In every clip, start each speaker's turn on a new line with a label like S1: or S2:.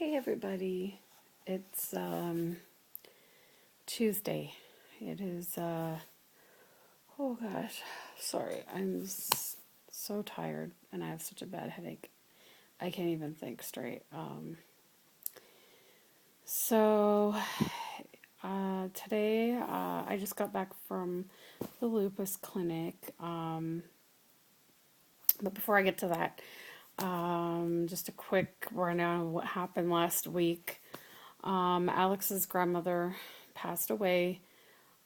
S1: Hey everybody, it's Tuesday. It is oh gosh, sorry, so tired and I have such a bad headache. I can't even think straight. So Today I just got back from the Lupus clinic. But before I get to that, just a quick rundown of what happened last week. Alex's grandmother passed away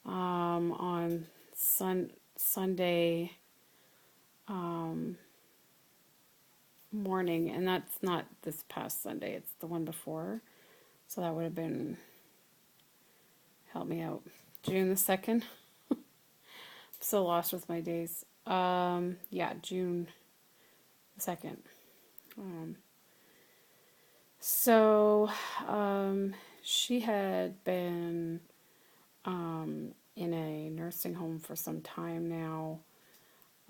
S1: on Sunday morning, and that's not this past Sunday, it's the one before. So that would have been, help me out, June the 2nd. So lost with my days. Yeah, June the 2nd. Um, so she had been in a nursing home for some time now,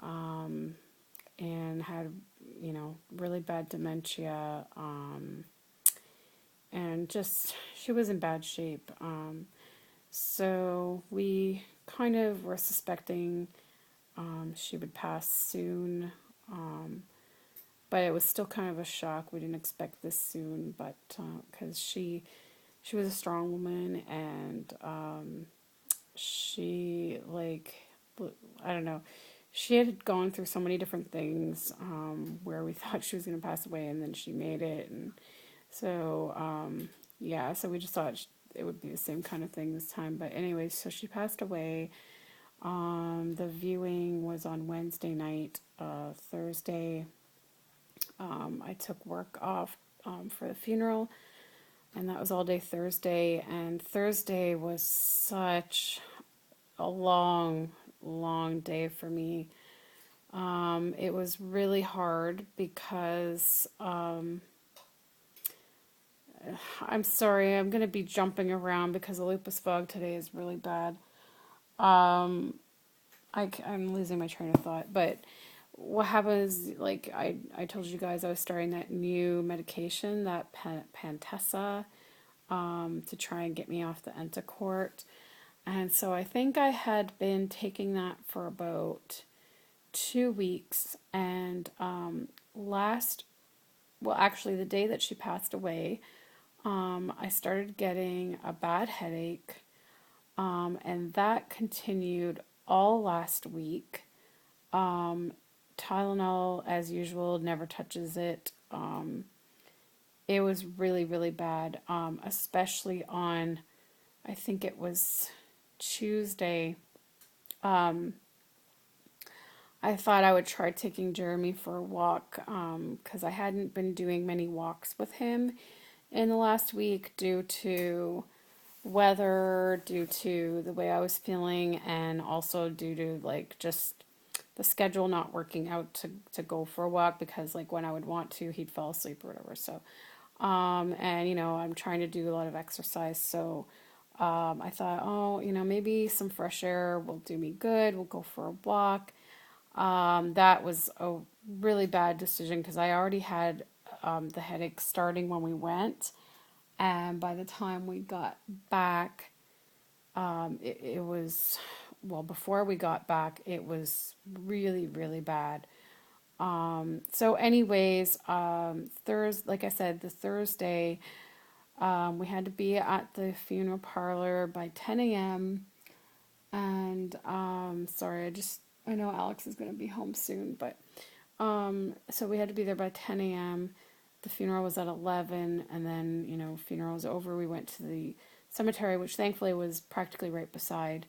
S1: and had, really bad dementia, and just, she was in bad shape. So we kind of were suspecting she would pass soon, but it was still kind of a shock. We didn't expect this soon, but because she was a strong woman, and she, like, I don't know, she had gone through so many different things where we thought she was going to pass away, and then she made it. And so yeah, so we just thought it would be the same kind of thing this time. But anyway, so she passed away. The viewing was on Wednesday night. Thursday, I took work off for the funeral, and that was all day Thursday. And Thursday was such a long, long day for me. It was really hard because I'm sorry, I'm going to be jumping around because the lupus fog today is really bad. I'm losing my train of thought, but what happens, like I told you guys, I was starting that new medication, that Pantessa, to try and get me off the Entacort. And so I think I had been taking that for about 2 weeks. And actually, the day that she passed away, I started getting a bad headache, and that continued all last week. Tylenol, as usual, never touches it. It was really, really bad, especially on, I think it was Tuesday. I thought I would try taking Jeremy for a walk, because I hadn't been doing many walks with him in the last week due to weather, due to the way I was feeling, and also due to, like, just the schedule not working out to go for a walk, because, like, when I would want to, he'd fall asleep or whatever. So and I'm trying to do a lot of exercise, so I thought, oh, maybe some fresh air will do me good. We'll go for a walk. That was a really bad decision because I already had the headache starting when we went, and by the time we got back, it was, well, before we got back, it was really, really bad. So anyways, like I said, the Thursday, we had to be at the funeral parlor by 10 a.m. And sorry, I know Alex is going to be home soon, but so we had to be there by 10 a.m. The funeral was at 11, and then, funeral was over. We went to the cemetery, which thankfully was practically right beside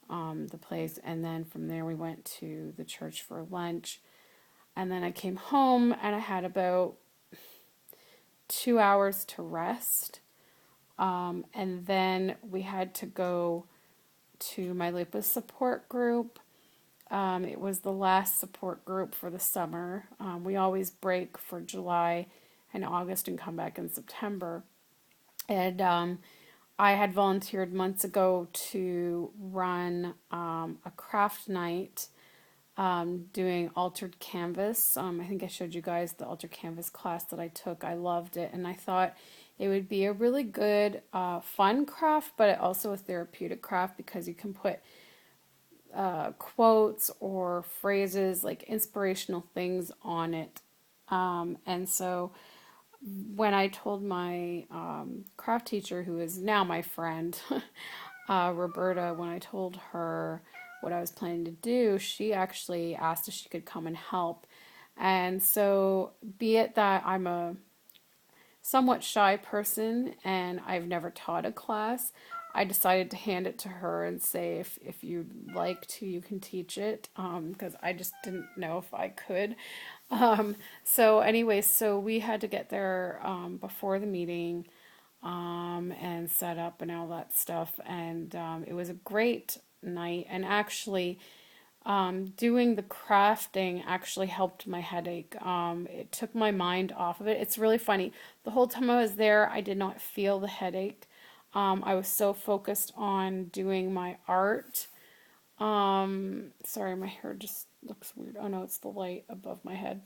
S1: the place. And then from there, we went to the church for lunch. And then I came home, and I had about 2 hours to rest. And then we had to go to my lupus support group. It was the last support group for the summer. We always break for July and August and come back in September. And I had volunteered months ago to run a craft night doing altered canvas. I think I showed you guys the altered canvas class that I took. I loved it, and I thought it would be a really good, fun craft, but also a therapeutic craft because you can put quotes or phrases like inspirational things on it. And so when I told my craft teacher, who is now my friend, Roberta, when I told her what I was planning to do, she actually asked if she could come and help. And so, be it that I'm a somewhat shy person and I've never taught a class, I decided to hand it to her and say, if you'd like to, you can teach it, because I just didn't know if I could. So, anyways, so we had to get there before the meeting and set up and all that stuff. And it was a great night. And actually, doing the crafting actually helped my headache. It took my mind off of it. It's really funny. The whole time I was there, I did not feel the headache. I was so focused on doing my art. Sorry, my hair just looks weird. Oh no, it's the light above my head.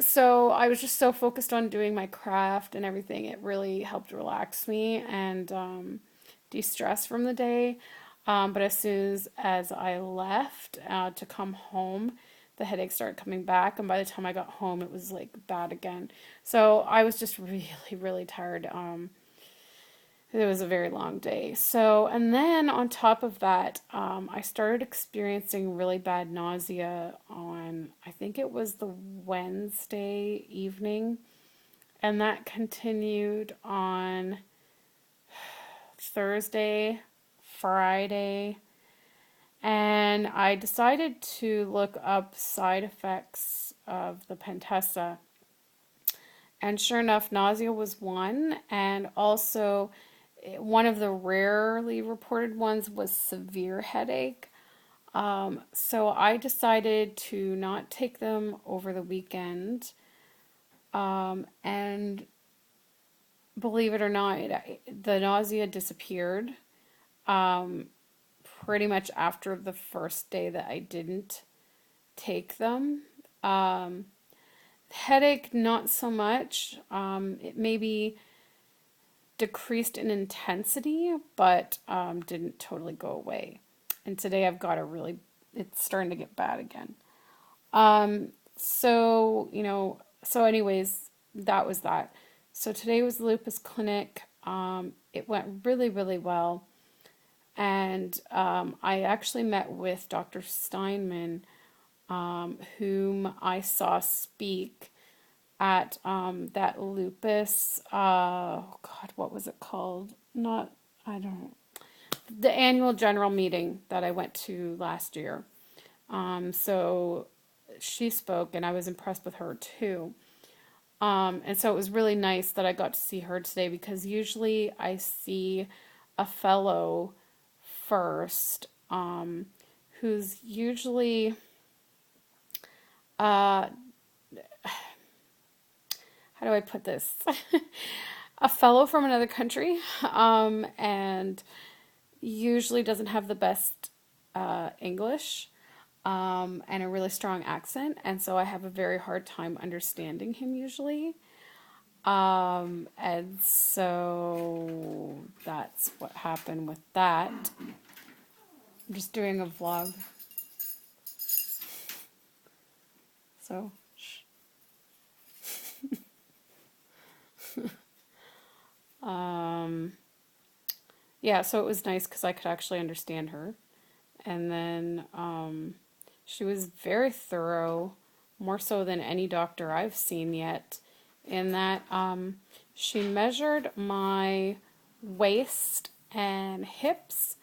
S1: So I was just so focused on doing my craft and everything. It really helped relax me and de-stress from the day. But as soon as I left to come home, the headache started coming back, and by the time I got home, it was like bad again. So I was just really, really tired. It was a very long day. So, and then on top of that, I started experiencing really bad nausea on, I think it was the Wednesday evening, and that continued on Thursday, Friday, and I decided to look up side effects of the Pentessa. And sure enough, nausea was one, and also one of the rarely reported ones was severe headache. So I decided to not take them over the weekend. And believe it or not, the nausea disappeared pretty much after the first day that I didn't take them. Headache, not so much. It maybe decreased in intensity, but didn't totally go away. And today I've got it's starting to get bad again. So anyways, that was that. So today was the lupus clinic. It went really, really well. And I actually met with Dr. Steinman, whom I saw speak at that lupus, God, what was it called? I don't, the annual general meeting that I went to last year. So she spoke and I was impressed with her too. And so it was really nice that I got to see her today because usually I see a fellow first, who's usually, how do I put this? A fellow from another country, and usually doesn't have the best English, and a really strong accent, and so I have a very hard time understanding him usually. And so that's what happened with that. I'm just doing a vlog. So, yeah, so it was nice because I could actually understand her. And then she was very thorough, more so than any doctor I've seen yet, in that she measured my waist and hips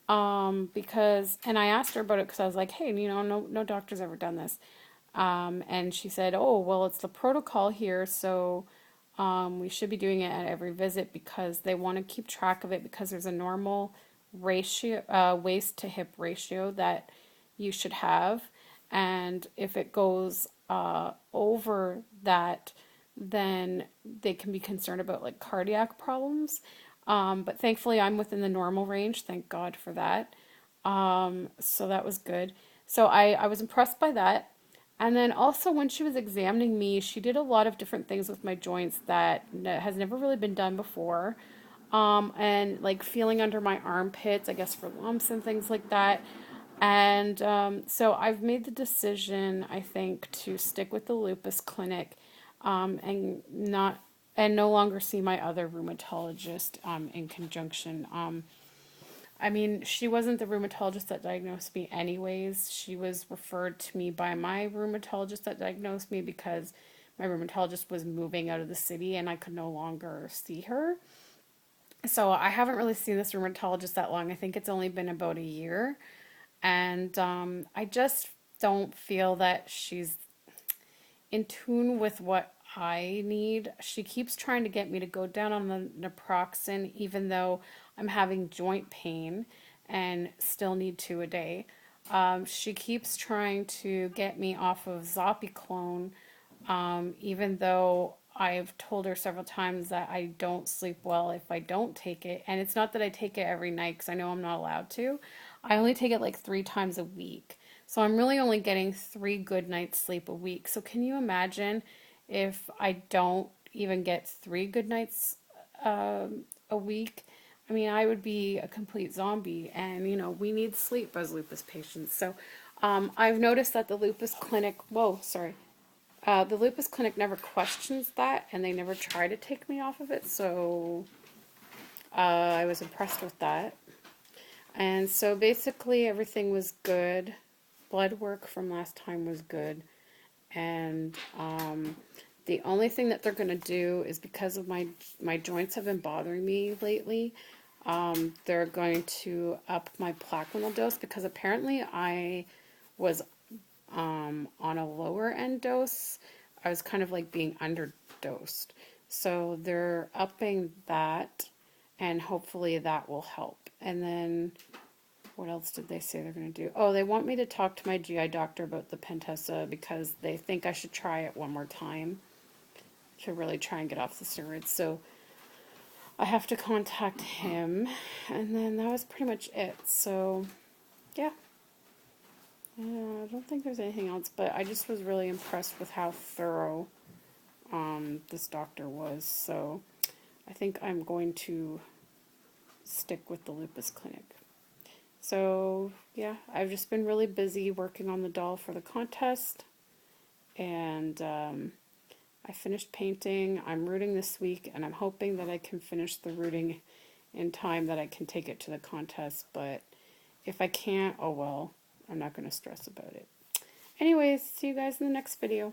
S1: and I asked her about it because I was like, hey, no doctor's ever done this. And she said, oh, well, it's the protocol here, so we should be doing it at every visit because they want to keep track of it because there's a normal ratio, waist to hip ratio that you should have. And if it goes over that, then they can be concerned about like cardiac problems. But thankfully I'm within the normal range. Thank God for that. So that was good. So I was impressed by that. And then also when she was examining me, she did a lot of different things with my joints that has never really been done before. And like feeling under my armpits, I guess for lumps and things like that. And so I've made the decision, I think, to stick with the lupus clinic, and not and no longer see my other rheumatologist in conjunction. I mean, she wasn't the rheumatologist that diagnosed me anyways. She was referred to me by my rheumatologist that diagnosed me because my rheumatologist was moving out of the city and I could no longer see her. So I haven't really seen this rheumatologist that long. I think it's only been about a year. And I just don't feel that she's in tune with what I need. She keeps trying to get me to go down on the naproxen, even though I'm having joint pain and still need two a day. She keeps trying to get me off of Zopiclone, even though I've told her several times that I don't sleep well if I don't take it. And it's not that I take it every night because I know I'm not allowed to. I only take it like 3 times a week. So I'm really only getting 3 good nights sleep a week. So can you imagine if I don't even get 3 good nights a week? I mean, I would be a complete zombie, and we need sleep as lupus patients. So I've noticed that the lupus clinic never questions that, and they never try to take me off of it. So I was impressed with that. And so basically everything was good. Blood work from last time was good. And the only thing that they're going to do is because of my joints have been bothering me lately, they're going to up my Plaquenil dose because apparently I was on a lower end dose. I was kind of like being underdosed. So they're upping that, and hopefully that will help. And then what else did they say they're going to do? Oh, they want me to talk to my GI doctor about the Pentessa because they think I should try it one more time to really try and get off the steroids. So I have to contact him, and then that was pretty much it. So yeah, I don't think there's anything else, but I just was really impressed with how thorough this doctor was. So I think I'm going to stick with the lupus clinic. So yeah, I've just been really busy working on the doll for the contest, and I finished painting. I'm rooting this week, and I'm hoping that I can finish the rooting in time that I can take it to the contest, but if I can't, oh well, I'm not going to stress about it. Anyways, see you guys in the next video.